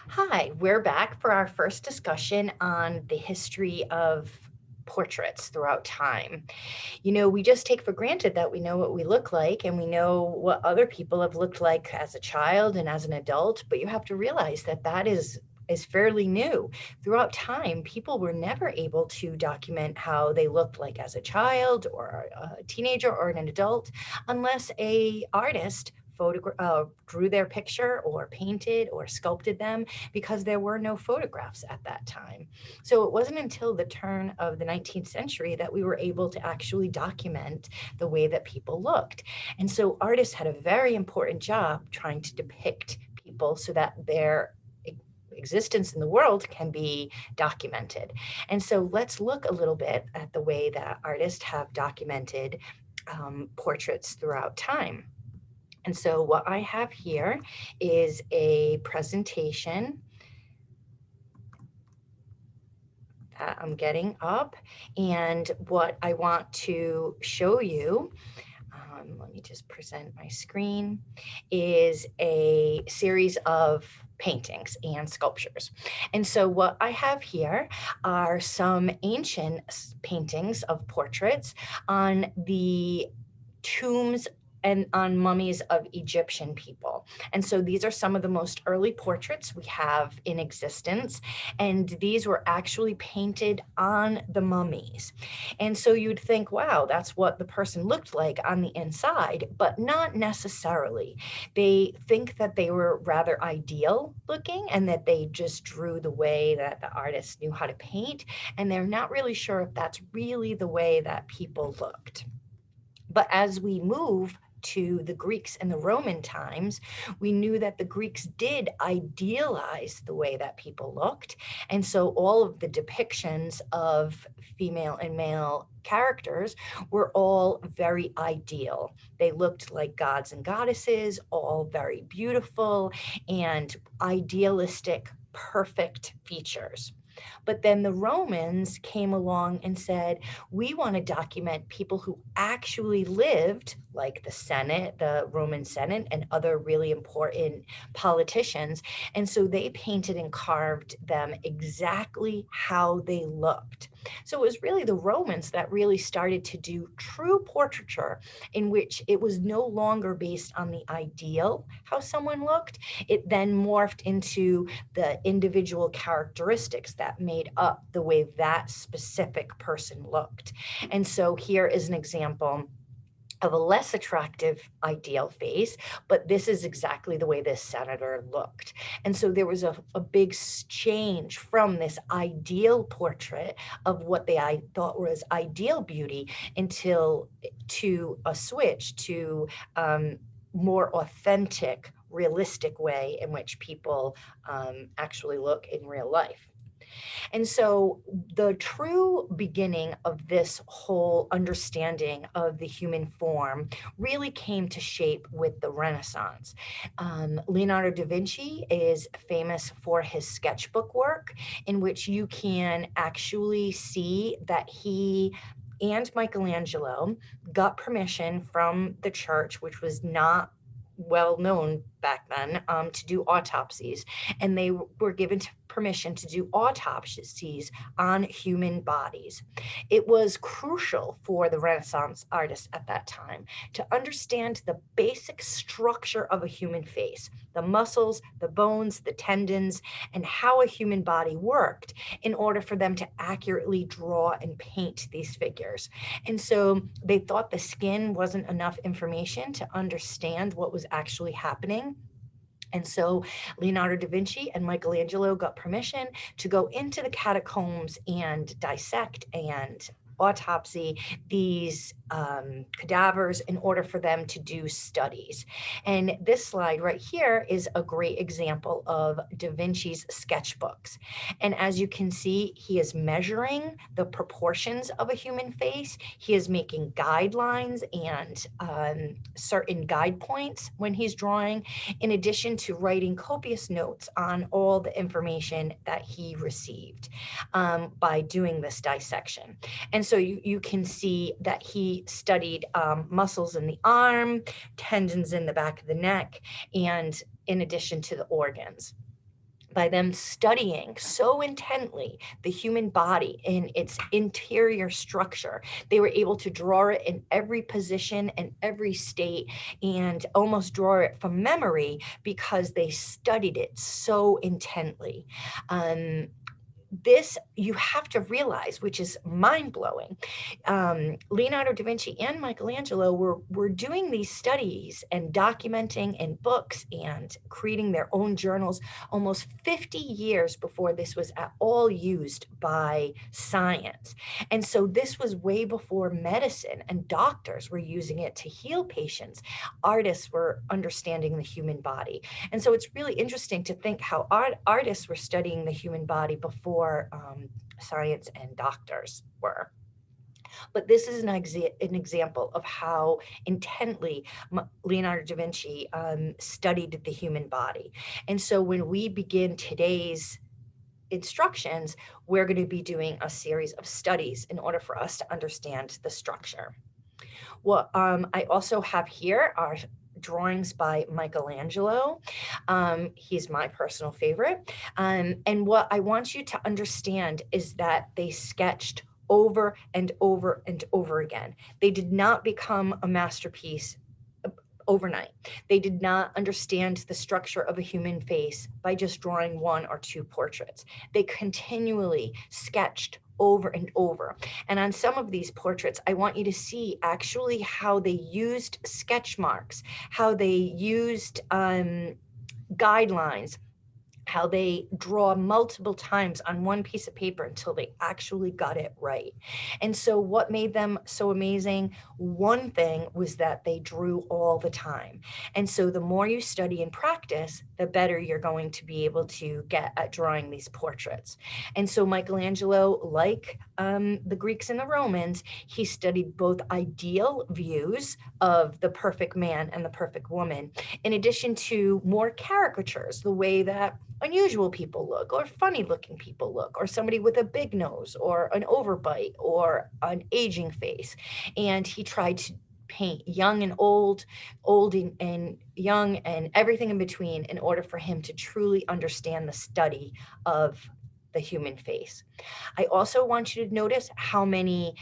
Hi, we're back for our first discussion on the history of portraits throughout time. We just take for granted that we know what we look like and we know what other people have looked like as a child and as an adult, but you have to realize that that is fairly new. Throughout time, people were never able to document how they looked like as a child or a teenager or an adult unless a artist drew their picture or painted or sculpted them because there were no photographs at that time. So it wasn't until the turn of the 19th century that we were able to actually document the way that people looked. And so artists had a very important job trying to depict people so that their existence in the world can be documented. And so let's look a little bit at the way that artists have documented portraits throughout time. And so what I have here is a presentation that I'm getting up. And what I want to show you, let me just present my screen, is a series of paintings and sculptures. And so what I have here are some ancient paintings of portraits on the tombs and on mummies of Egyptian people. And so these are some of the most early portraits we have in existence. And these were actually painted on the mummies. And so you'd think, wow, that's what the person looked like on the inside, but not necessarily. They think that they were rather ideal looking and that they just drew the way that the artist knew how to paint. And they're not really sure if that's really the way that people looked. But as we move to the Greeks and the Roman times, we knew that the Greeks did idealize the way that people looked. And so all of the depictions of female and male characters were all very ideal. They looked like gods and goddesses, all very beautiful and idealistic, perfect features. But then the Romans came along and said, we want to document people who actually lived, like the Senate, the Roman Senate, and other really important politicians. And so they painted and carved them exactly how they looked. So it was really the Romans that really started to do true portraiture, in which it was no longer based on the ideal, how someone looked. It then morphed into the individual characteristics that made up the way that specific person looked. And so here is an example of a less attractive ideal face, but this is exactly the way this senator looked. And so there was a big change from this ideal portrait of what I thought was ideal beauty until to a switch to more authentic, realistic way in which people actually look in real life. And so the true beginning of this whole understanding of the human form really came to shape with the Renaissance. Leonardo da Vinci is famous for his sketchbook work, in which you can actually see that he and Michelangelo got permission from the church, which was not well known back then, to do autopsies. And they were given permission to do autopsies on human bodies. It was crucial for the Renaissance artists at that time to understand the basic structure of a human face, the muscles, the bones, the tendons, and how a human body worked in order for them to accurately draw and paint these figures. And so they thought the skin wasn't enough information to understand what was actually happening. And so Leonardo da Vinci and Michelangelo got permission to go into the catacombs and dissect and autopsy these cadavers in order for them to do studies. And this slide right here is a great example of Da Vinci's sketchbooks. And as you can see, he is measuring the proportions of a human face. He is making guidelines and certain guide points when he's drawing, in addition to writing copious notes on all the information that he received by doing this dissection. And so you can see that he studied muscles in the arm, tendons in the back of the neck, and in addition to the organs. by them studying so intently the human body in its interior structure. They were able to draw it in every position and every state and almost draw it from memory because they studied it so intently. This you have to realize, which is mind-blowing. Leonardo da Vinci and Michelangelo were doing these studies and documenting in books and creating their own journals almost 50 years before this was at all used by science. And so this was way before medicine and doctors were using it to heal patients. Artists were understanding the human body. And so it's really interesting to think how artists were studying the human body before science and doctors were. But this is an example of how intently Leonardo da Vinci studied the human body. And so when we begin today's instructions, we're going to be doing a series of studies in order for us to understand the structure. What I also have here are drawings by Michelangelo. He's my personal favorite. And what I want you to understand is that they sketched over and over and over again. They did not become a masterpiece overnight. They did not understand the structure of a human face by just drawing one or two portraits. They continually sketched over and over. And on some of these portraits, I want you to see actually how they used sketch marks, how they used guidelines, how they draw multiple times on one piece of paper until they actually got it right. And so what made them so amazing? One thing was that they drew all the time. And so the more you study and practice, the better you're going to be able to get at drawing these portraits. And so Michelangelo, like the Greeks and the Romans, he studied both ideal views of the perfect man and the perfect woman, in addition to more caricatures, the way that unusual people look, or funny looking people look, or somebody with a big nose, or an overbite, or an aging face. And he tried to paint young and old, old and young, and everything in between in order for him to truly understand the study of the human face. I also want you to notice how many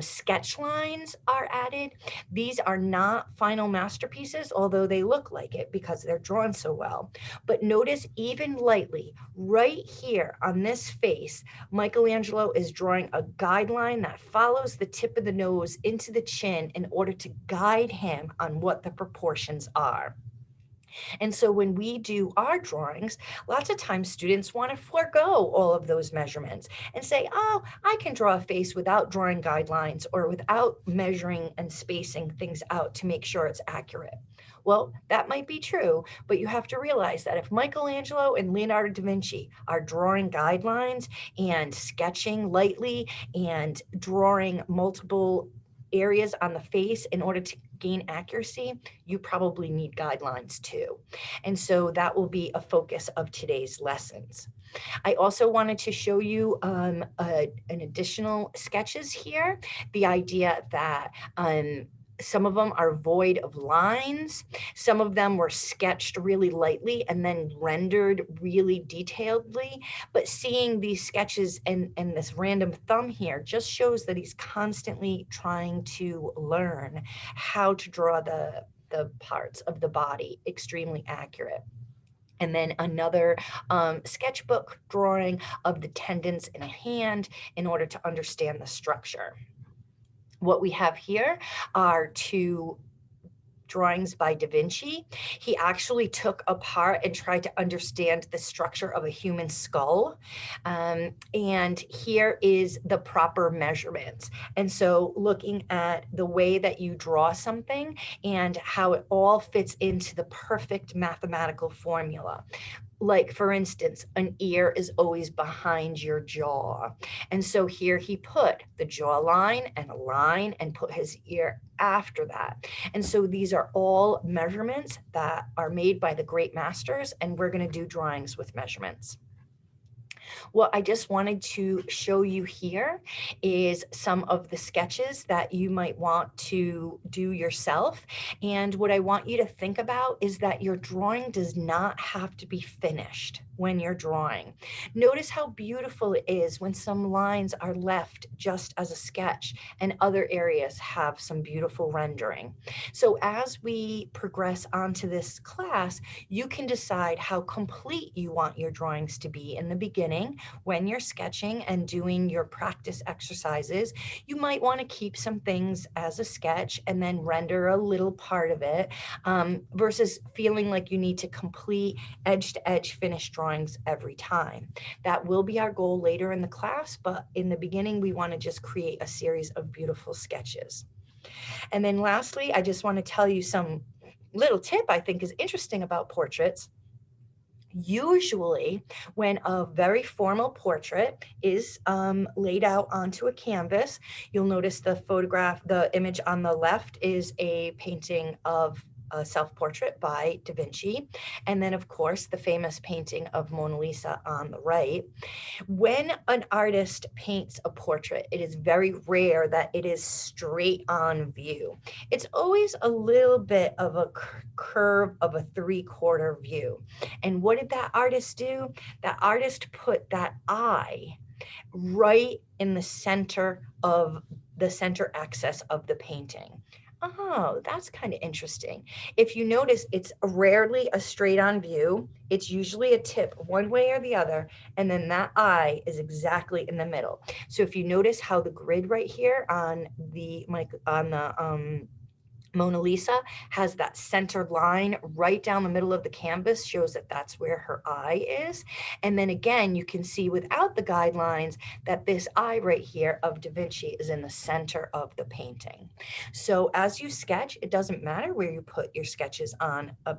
sketch lines are added. These are not final masterpieces, although they look like it because they're drawn so well. But notice even lightly, right here on this face, Michelangelo is drawing a guideline that follows the tip of the nose into the chin in order to guide him on what the proportions are. And so when we do our drawings, lots of times students want to forego all of those measurements and say, oh, I can draw a face without drawing guidelines or without measuring and spacing things out to make sure it's accurate. Well, that might be true, but you have to realize that if Michelangelo and Leonardo da Vinci are drawing guidelines and sketching lightly and drawing multiple areas on the face in order to gain accuracy, you probably need guidelines too. And so that will be a focus of today's lessons. I also wanted to show you an additional sketches here, the idea that some of them are void of lines. Some of them were sketched really lightly and then rendered really detailedly. But seeing these sketches and this random thumb here just shows that he's constantly trying to learn how to draw the parts of the body extremely accurate. And then another sketchbook drawing of the tendons in a hand in order to understand the structure. What we have here are two drawings by Da Vinci. He actually took apart and tried to understand the structure of a human skull. And here is the proper measurements. And so looking at the way that you draw something and how it all fits into the perfect mathematical formula. Like, for instance, an ear is always behind your jaw. And so here he put the jawline and a line and put his ear after that. And so these are all measurements that are made by the great masters, and we're going to do drawings with measurements. What I just wanted to show you here is some of the sketches that you might want to do yourself. And what I want you to think about is that your drawing does not have to be finished when you're drawing. Notice how beautiful it is when some lines are left just as a sketch and other areas have some beautiful rendering. So as we progress onto this class, you can decide how complete you want your drawings to be in the beginning. When you're sketching and doing your practice exercises, you might want to keep some things as a sketch and then render a little part of it, versus feeling like you need to complete edge to edge finished drawings every time. That will be our goal later in the class, but in the beginning, we want to just create a series of beautiful sketches. And then lastly, I just want to tell you some little tip I think is interesting about portraits. Usually, when a very formal portrait is laid out onto a canvas, you'll notice the image on the left is a painting of a self-portrait by Da Vinci. And then, of course, the famous painting of Mona Lisa on the right. When an artist paints a portrait, it is very rare that it is straight on view. It's always a little bit of a curve of a 3/4 view. And what did that artist do? That artist put that eye right in the center of the center axis of the painting. Oh, that's kind of interesting. If you notice, it's rarely a straight on view. It's usually a tip one way or the other, and then that eye is exactly in the middle. So if you notice how the grid right here on the Mona Lisa has that center line right down the middle of the canvas, shows that that's where her eye is. And then again, you can see without the guidelines that this eye right here of Da Vinci is in the center of the painting. So as you sketch, it doesn't matter where you put your sketches on a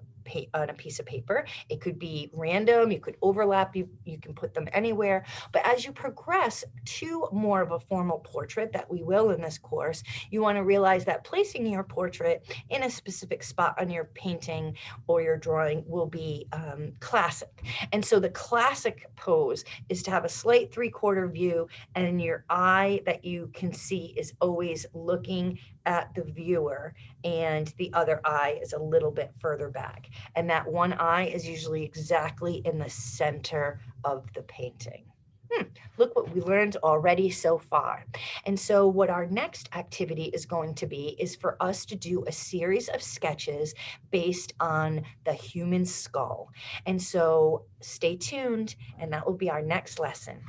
piece of paper. It could be random, you could overlap, you can put them anywhere. But as you progress to more of a formal portrait that we will in this course, you want to realize that placing your portrait in a specific spot on your painting or your drawing will be classic. And so the classic pose is to have a slight 3/4 view, and your eye that you can see is always looking at the viewer, and the other eye is a little bit further back. And that one eye is usually exactly in the center of the painting. Look what we learned already so far. And so what our next activity is going to be is for us to do a series of sketches based on the human skull. And so stay tuned, and that will be our next lesson.